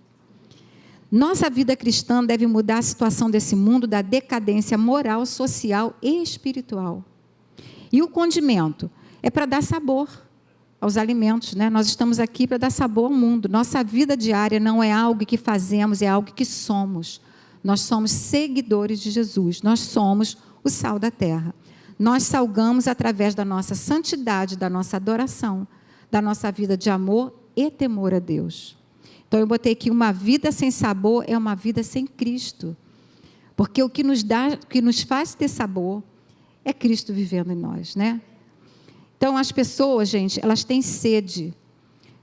Nossa vida cristã deve mudar a situação desse mundo da decadência moral, social e espiritual. E o condimento é para dar sabor aos alimentos, né? Nós estamos aqui para dar sabor ao mundo. Nossa vida diária não é algo que fazemos, é algo que somos. Nós somos seguidores de Jesus, nós somos o sal da terra. Nós salgamos através da nossa santidade, da nossa adoração, da nossa vida de amor e temor a Deus. Então, eu botei aqui, uma vida sem sabor é uma vida sem Cristo. Porque o que nos faz ter sabor é Cristo vivendo em nós, né? Então, as pessoas, gente, elas têm sede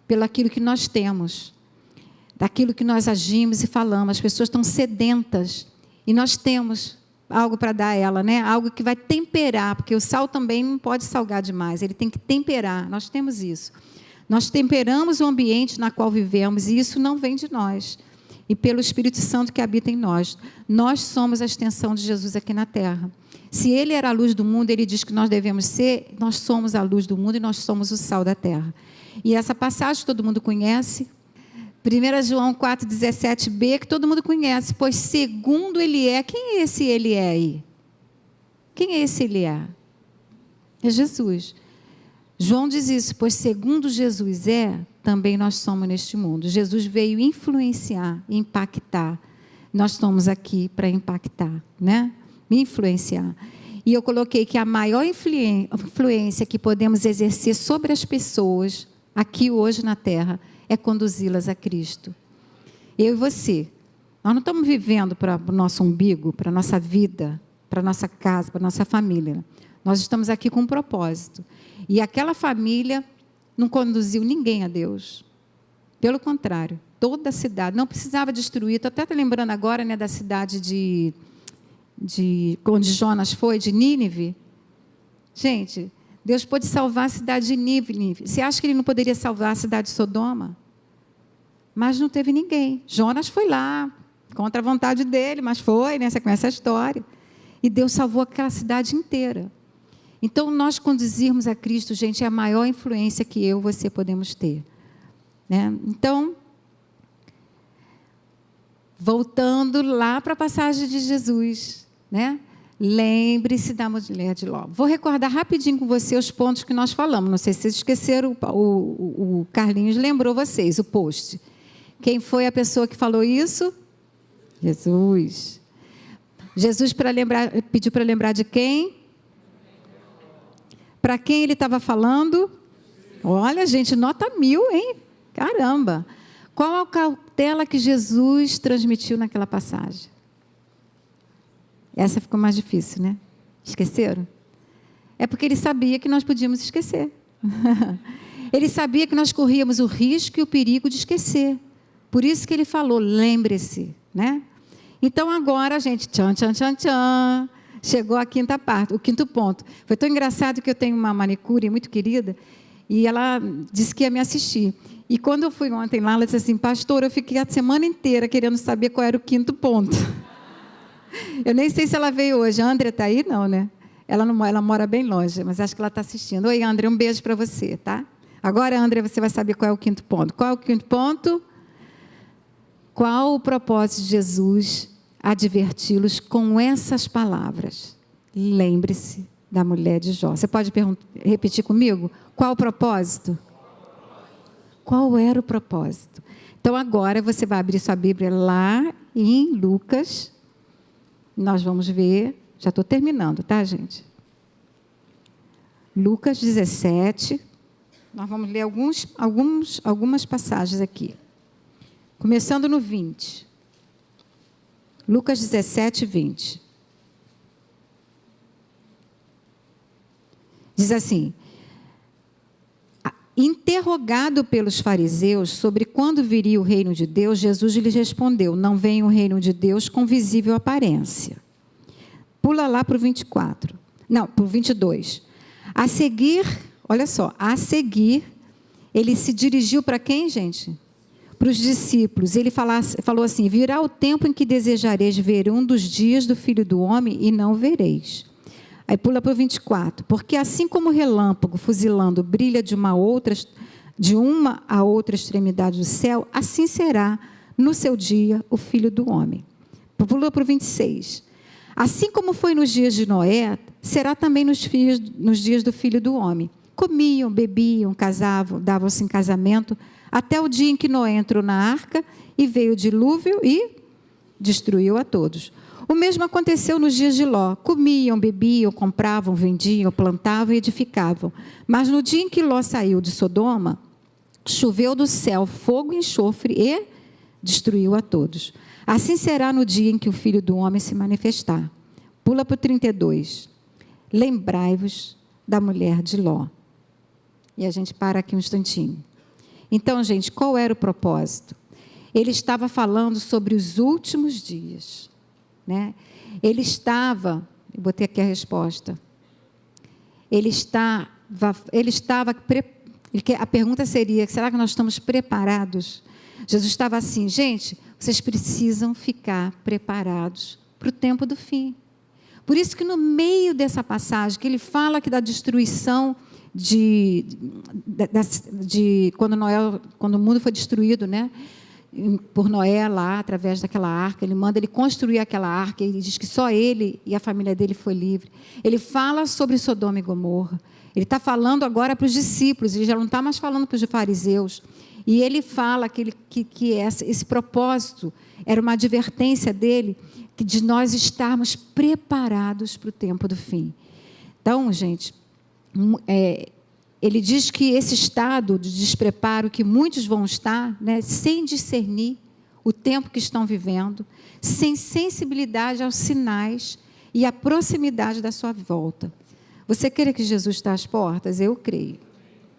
pelaquilo que nós temos, daquilo que nós agimos e falamos. As pessoas estão sedentas e nós temos algo para dar a ela, né? Algo que vai temperar, porque o sal também não pode salgar demais, ele tem que temperar. Nós temos isso. Nós temperamos o ambiente na qual vivemos e isso não vem de nós. E pelo Espírito Santo que habita em nós. Nós somos a extensão de Jesus aqui na terra. Se ele era a luz do mundo, ele diz que nós devemos ser, nós somos a luz do mundo e nós somos o sal da terra. E essa passagem todo mundo conhece, 1 João 4,17b, que todo mundo conhece, pois segundo ele é, quem é esse ele é aí? Quem é esse ele é? É Jesus. João diz isso, pois segundo Jesus é, também nós somos neste mundo. Jesus veio influenciar, impactar. Nós estamos aqui para impactar, né? Influenciar. E eu coloquei que a maior influência que podemos exercer sobre as pessoas, aqui hoje na terra, é conduzi-las a Cristo. Eu e você. Nós não estamos vivendo para o nosso umbigo, para a nossa vida, para a nossa casa, para a nossa família. Nós estamos aqui com um propósito. E aquela família não conduziu ninguém a Deus. Pelo contrário, toda a cidade, não precisava destruir. Estou até lembrando agora, né, da cidade de onde Jonas foi, de Nínive. Gente, Deus pôde salvar a cidade de Nínive. Você acha que ele não poderia salvar a cidade de Sodoma? Mas não teve ninguém. Jonas foi lá, contra a vontade dele, mas foi, né? Você conhece a história. E Deus salvou aquela cidade inteira. Então, nós conduzirmos a Cristo, gente, é a maior influência que eu e você podemos ter, né? Então, voltando lá para a passagem de Jesus, né? Lembre-se da mulher de Ló. Vou recordar rapidinho com você os pontos que nós falamos. Não sei se vocês esqueceram, o Carlinhos lembrou vocês, o post. Quem foi a pessoa que falou isso? Jesus. Jesus pediu para lembrar de quem? Para quem ele estava falando? Olha, gente, nota 1000, hein? Caramba! Qual a cautela que Jesus transmitiu naquela passagem? Essa ficou mais difícil, né? Esqueceram? É porque ele sabia que nós podíamos esquecer. Ele sabia que nós corríamos o risco e o perigo de esquecer. Por isso que ele falou, lembre-se, né? Então agora, gente, tchan, tchan, tchan, tchan, chegou a quinta parte, o quinto ponto. Foi tão engraçado que eu tenho uma manicure muito querida e ela disse que ia me assistir. E quando eu fui ontem lá, ela disse assim, pastor, eu fiquei a semana inteira querendo saber qual era o quinto ponto. Eu nem sei se ela veio hoje. A Andrea está aí? Não, né? Ela mora bem longe, mas acho que ela está assistindo. Oi, Andrea, um beijo para você, tá? Agora, Andrea, você vai saber qual é o quinto ponto. Qual é o quinto ponto? Qual o propósito de Jesus adverti-los com essas palavras? Lembre-se da mulher de Jó. Você pode repetir comigo? Qual o propósito? Qual era o propósito? Então, agora você vai abrir sua Bíblia lá em Lucas. Nós vamos ver, já estou terminando, tá, gente? Lucas 17. Nós vamos ler algumas passagens aqui. Começando no 20. Lucas 17, 20. Diz assim: interrogado pelos fariseus sobre quando viria o reino de Deus, Jesus lhes respondeu: não vem o reino de Deus com visível aparência. Pula lá para o 24. Não, para o 22. A seguir, olha só, a seguir, ele se dirigiu para quem, gente? Para os discípulos. Ele falou assim: virá o tempo em que desejareis ver um dos dias do Filho do Homem e não vereis. Aí pula para o 24. Porque assim como o relâmpago fuzilando brilha de uma a outra extremidade do céu, assim será no seu dia o Filho do Homem. Pula para o 26. Assim como foi nos dias de Noé, será também nos dias do Filho do Homem. Comiam, bebiam, casavam, davam-se em casamento, até o dia em que Noé entrou na arca e veio o dilúvio e destruiu a todos. O mesmo aconteceu nos dias de Ló. Comiam, bebiam, compravam, vendiam, plantavam e edificavam. Mas no dia em que Ló saiu de Sodoma, choveu do céu fogo e enxofre e destruiu a todos. Assim será no dia em que o Filho do Homem se manifestar. Pula para o 32. Lembrai-vos da mulher de Ló. E a gente para aqui um instantinho. Então, gente, qual era o propósito? Ele estava falando sobre os últimos dias, né? Botei aqui a resposta. A pergunta seria: será que nós estamos preparados? Jesus estava assim, gente, vocês precisam ficar preparados para o tempo do fim. Por isso que no meio dessa passagem, que ele fala que da destruição quando o mundo foi destruído, né? Por Noé lá, através daquela arca, ele manda ele construir aquela arca, ele diz que só ele e a família dele foi livre. Ele fala sobre Sodoma e Gomorra, ele está falando agora para os discípulos, ele já não está mais falando para os fariseus, e ele fala que esse propósito era uma advertência dele, de nós estarmos preparados para o tempo do fim. Então, gente, ele diz que esse estado de despreparo que muitos vão estar, né, sem discernir o tempo que estão vivendo, sem sensibilidade aos sinais e à proximidade da sua volta. Você crê que Jesus está às portas? Eu creio.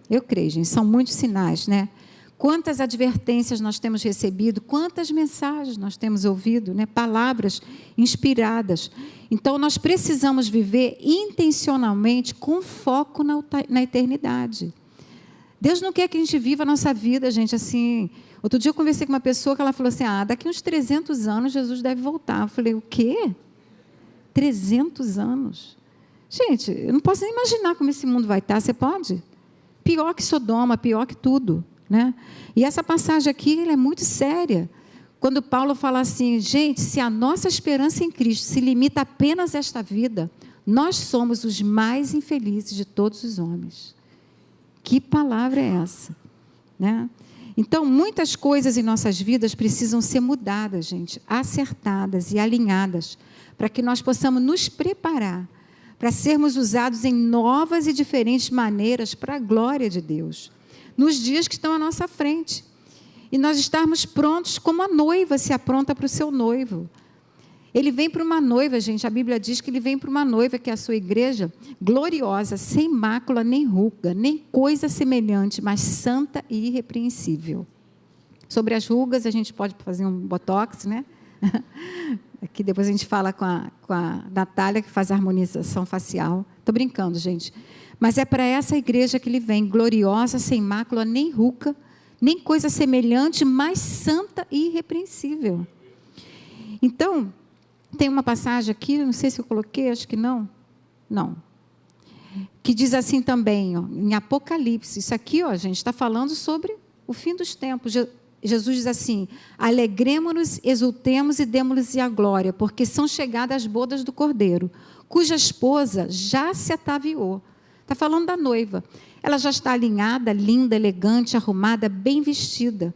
Eu creio, gente. São muitos sinais, né? Quantas advertências nós temos recebido, quantas mensagens nós temos ouvido, né? Palavras inspiradas. Então, nós precisamos viver intencionalmente com foco na eternidade. Deus não quer que a gente viva a nossa vida, gente, assim. Outro dia eu conversei com uma pessoa que ela falou assim, daqui uns 300 anos Jesus deve voltar. Eu falei, o quê? 300 anos? Gente, eu não posso nem imaginar como esse mundo vai estar, você pode? Pior que Sodoma, pior que tudo. Né? E essa passagem aqui ela é muito séria. Quando Paulo fala assim, gente, se a nossa esperança em Cristo se limita apenas a esta vida, nós somos os mais infelizes de todos os homens. Que palavra é essa? Né? Então, muitas coisas em nossas vidas precisam ser mudadas, gente, acertadas e alinhadas, para que nós possamos nos preparar para sermos usados em novas e diferentes maneiras para a glória de Deus, nos dias que estão à nossa frente. E nós estarmos prontos como a noiva se apronta para o seu noivo. Ele vem para uma noiva, gente, a Bíblia diz que ele vem para uma noiva, que é a sua igreja, gloriosa, sem mácula, nem ruga, nem coisa semelhante, mas santa e irrepreensível. Sobre as rugas, a gente pode fazer um botox, né? Aqui depois a gente fala com a Natália, que faz a harmonização facial. Estou brincando, gente. Mas é para essa igreja que ele vem, gloriosa, sem mácula, nem ruga, nem coisa semelhante, mas santa e irrepreensível. Então, tem uma passagem aqui, não sei se eu coloquei, acho que não. Não. Que diz assim também, ó, em Apocalipse. Isso aqui, ó, gente, está falando sobre o fim dos tempos. Jesus diz assim: alegremo-nos, exultemos e demos-lhes a glória, porque são chegadas as bodas do Cordeiro, cuja esposa já se ataviou. Está falando da noiva. Ela já está alinhada, linda, elegante, arrumada, bem vestida,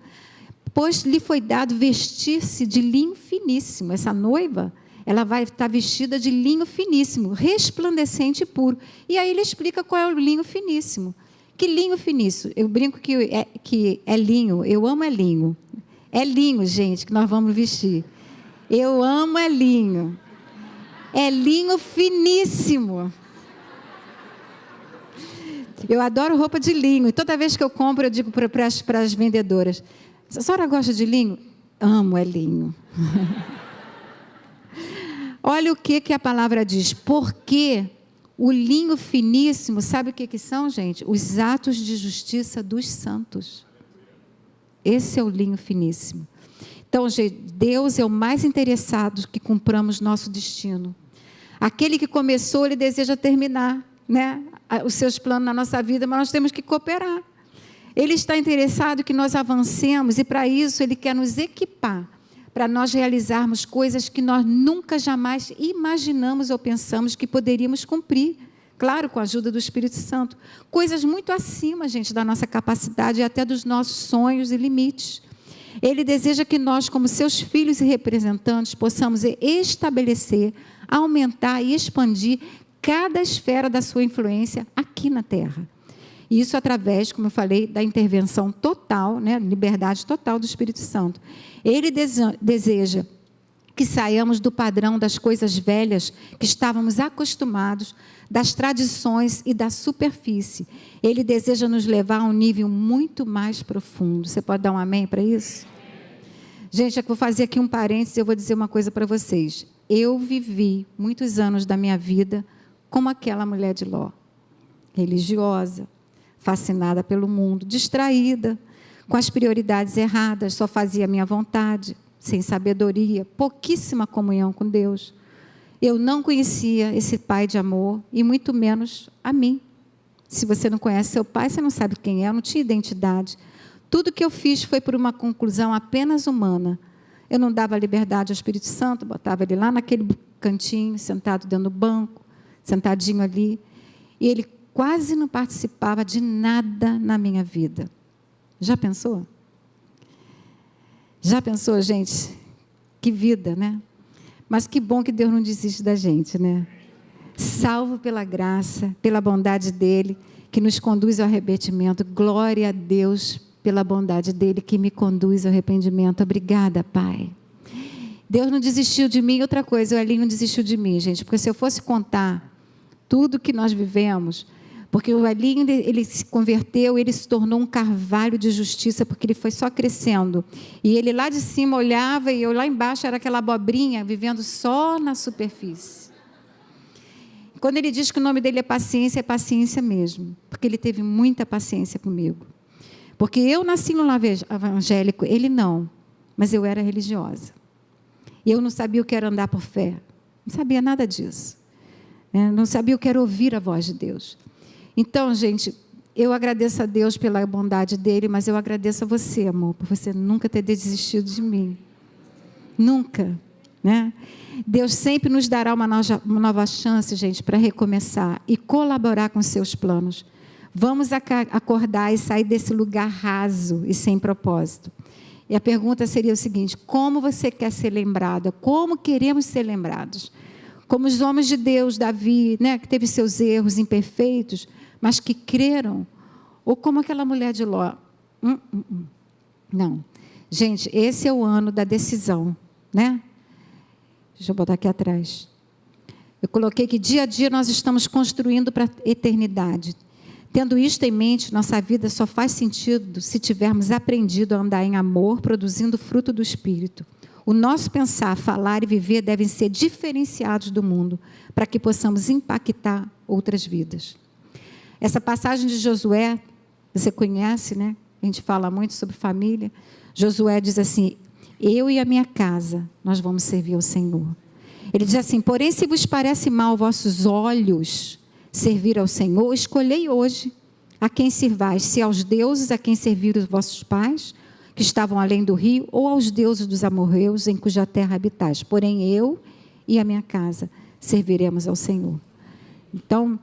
pois lhe foi dado vestir-se de linho finíssimo. Essa noiva, ela vai estar vestida de linho finíssimo, resplandecente e puro. E aí ele explica qual é o linho finíssimo. Que linho finíssimo? Eu brinco que é linho, eu amo é linho. É linho, gente, que nós vamos vestir. Eu amo é linho. É linho finíssimo. Eu adoro roupa de linho. E toda vez que eu compro, eu digo para as vendedoras: a senhora gosta de linho? Amo é linho. Olha o que a palavra diz. Porque o linho finíssimo, sabe o que são, gente? Os atos de justiça dos santos. Esse é o linho finíssimo. Então, gente, Deus é o mais interessado que cumpramos nosso destino. Aquele que começou, ele deseja terminar, né, os seus planos na nossa vida, mas nós temos que cooperar. Ele está interessado que nós avancemos e, para isso, ele quer nos equipar para nós realizarmos coisas que nós nunca, jamais imaginamos ou pensamos que poderíamos cumprir. Claro, com a ajuda do Espírito Santo. Coisas muito acima, gente, da nossa capacidade e até dos nossos sonhos e limites. Ele deseja que nós, como seus filhos e representantes, possamos estabelecer, aumentar e expandir cada esfera da sua influência aqui na Terra. E isso através, como eu falei, da intervenção total, né, liberdade total do Espírito Santo. Ele deseja que saiamos do padrão das coisas velhas que estávamos acostumados, das tradições e da superfície. Ele deseja nos levar a um nível muito mais profundo. Você pode dar um amém para isso? Gente, eu vou fazer aqui um parênteses, eu vou dizer uma coisa para vocês. Eu vivi muitos anos da minha vida como aquela mulher de Ló, religiosa, fascinada pelo mundo, distraída, com as prioridades erradas, só fazia a minha vontade, sem sabedoria, pouquíssima comunhão com Deus. Eu não conhecia esse pai de amor e muito menos a mim. Se você não conhece seu pai, você não sabe quem é, eu não tinha identidade. Tudo que eu fiz foi por uma conclusão apenas humana. Eu não dava liberdade ao Espírito Santo, botava ele lá naquele cantinho, sentado dentro do banco, sentadinho ali, e ele quase não participava de nada na minha vida. Já pensou? Já pensou, gente? Que vida, né? Mas que bom que Deus não desiste da gente, né? Salvo pela graça, pela bondade dEle, que nos conduz ao arrependimento. Glória a Deus pela bondade dEle, que me conduz ao arrependimento. Obrigada, Pai. Deus não desistiu de mim. Outra coisa, o Elinho não desistiu de mim, gente, porque se eu fosse contar tudo que nós vivemos, porque o Elinho, ele se converteu, ele se tornou um carvalho de justiça, porque ele foi só crescendo. E ele lá de cima olhava e eu lá embaixo era aquela abobrinha, vivendo só na superfície. Quando ele diz que o nome dele é paciência mesmo, porque ele teve muita paciência comigo. Porque eu nasci no lar evangélico, ele não, mas eu era religiosa. E eu não sabia o que era andar por fé, não sabia nada disso. Não sabia o que era ouvir a voz de Deus. Então, gente, eu agradeço a Deus pela bondade dEle, mas eu agradeço a você, amor, por você nunca ter desistido de mim. Nunca, né? Deus sempre nos dará uma nova chance, gente, para recomeçar e colaborar com seus planos. Vamos acordar e sair desse lugar raso e sem propósito. E a pergunta seria o seguinte: como você quer ser lembrada? Como queremos ser lembrados? Como os homens de Deus, Davi, né, que teve seus erros imperfeitos, mas que creram. Ou como aquela mulher de Ló. Não. Gente, esse é o ano da decisão, né? Deixa eu botar aqui atrás. Eu coloquei que dia a dia nós estamos construindo para a eternidade. Tendo isto em mente, nossa vida só faz sentido se tivermos aprendido a andar em amor, produzindo fruto do Espírito. O nosso pensar, falar e viver devem ser diferenciados do mundo, para que possamos impactar outras vidas. Essa passagem de Josué, você conhece, né? A gente fala muito sobre família. Josué diz assim: eu e a minha casa, nós vamos servir ao Senhor. Ele diz assim: porém, se vos parece mal aos vossos olhos servir ao Senhor, escolhei hoje a quem sirvais, se aos deuses a quem serviram os vossos pais, que estavam além do rio, ou aos deuses dos amorreus, em cuja terra habitais. Porém, eu e a minha casa serviremos ao Senhor. Então,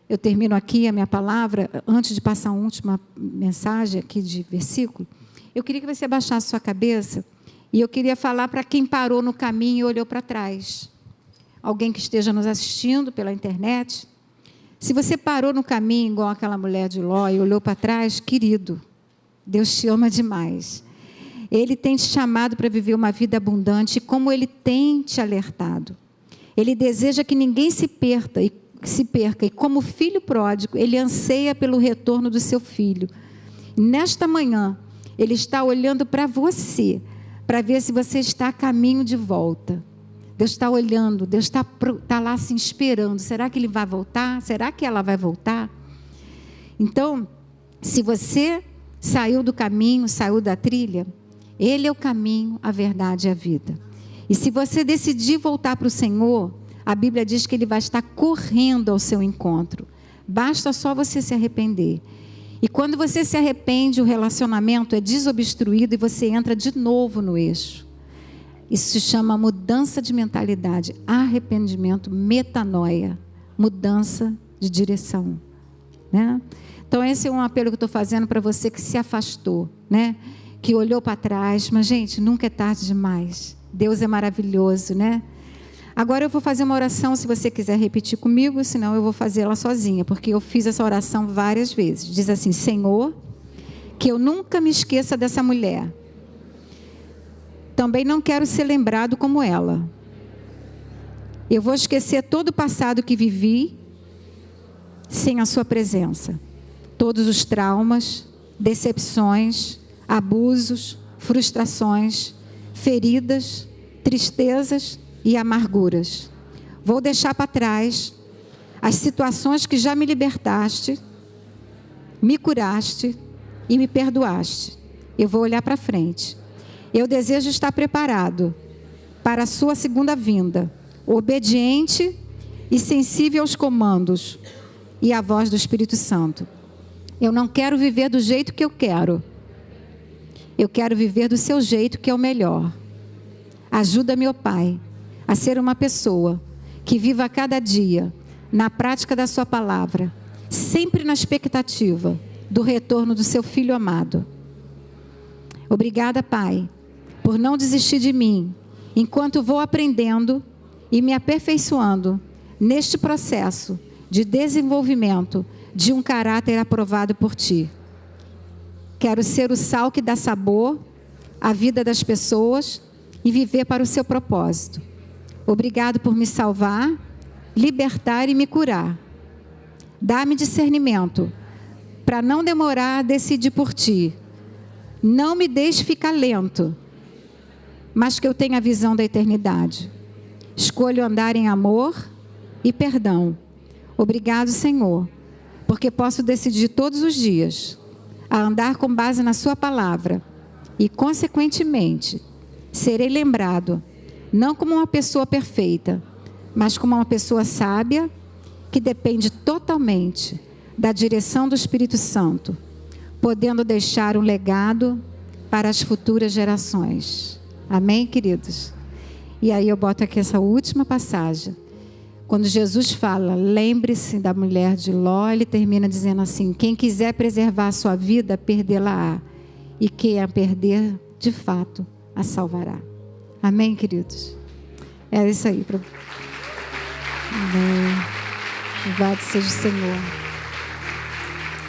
eu termino aqui a minha palavra, antes de passar a última mensagem aqui de versículo. Eu queria que você abaixasse sua cabeça, e eu queria falar para quem parou no caminho e olhou para trás. Alguém que esteja nos assistindo pela internet. Se você parou no caminho, igual aquela mulher de Ló, e olhou para trás, querido, Deus te ama demais. Ele tem te chamado para viver uma vida abundante, como Ele tem te alertado. Ele deseja que ninguém se perca, e como filho pródigo, Ele anseia pelo retorno do seu filho. Nesta manhã, Ele está olhando para você, para ver se você está a caminho de volta. Deus está olhando, Deus está lá se esperando. Será que Ele vai voltar? Será que ela vai voltar? Então, se você saiu do caminho, saiu da trilha, Ele é o caminho, a verdade e a vida. E se você decidir voltar para o Senhor, a Bíblia diz que Ele vai estar correndo ao seu encontro. Basta só você se arrepender. E quando você se arrepende, o relacionamento é desobstruído e você entra de novo no eixo. Isso se chama mudança de mentalidade, arrependimento, metanoia, mudança de direção, né? Então esse é um apelo que eu estou fazendo para você que se afastou, né? Que olhou para trás, mas gente, nunca é tarde demais. Deus é maravilhoso, né? Agora eu vou fazer uma oração, se você quiser repetir comigo, senão eu vou fazê-la sozinha, porque eu fiz essa oração várias vezes. Diz assim: Senhor, que eu nunca me esqueça dessa mulher. Também não quero ser lembrado como ela. Eu vou esquecer todo o passado que vivi sem a sua presença. Todos os traumas, decepções, abusos, frustrações, feridas, tristezas e amarguras. Vou deixar para trás as situações que já me libertaste, me curaste e me perdoaste. Eu vou olhar para frente. Eu desejo estar preparado para a sua segunda vinda, obediente e sensível aos comandos e à voz do Espírito Santo. Eu não quero viver do jeito que eu quero. Eu quero viver do seu jeito, que é o melhor. Ajuda-me, ó Pai, a ser uma pessoa que viva a cada dia na prática da sua palavra, sempre na expectativa do retorno do seu Filho amado. Obrigada, Pai, por não desistir de mim, enquanto vou aprendendo e me aperfeiçoando neste processo de desenvolvimento de um caráter aprovado por Ti. Quero ser o sal que dá sabor à vida das pessoas e viver para o seu propósito. Obrigado por me salvar, libertar e me curar. Dá-me discernimento para não demorar a decidir por Ti. Não me deixe ficar lento, mas que eu tenha a visão da eternidade. Escolho andar em amor e perdão. Obrigado, Senhor, porque posso decidir todos os dias a andar com base na sua palavra e, consequentemente, serei lembrado não como uma pessoa perfeita, mas como uma pessoa sábia que depende totalmente da direção do Espírito Santo, podendo deixar um legado para as futuras gerações. Amém, queridos? E aí eu boto aqui essa última passagem. Quando Jesus fala, lembre-se da mulher de Ló, ele termina dizendo assim: quem quiser preservar a sua vida, perdê-la-á. E quem a perder, de fato, a salvará. Amém, queridos? É isso aí. Amém. Louvado seja o Senhor.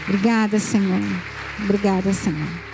Obrigada, Senhor. Obrigada, Senhor.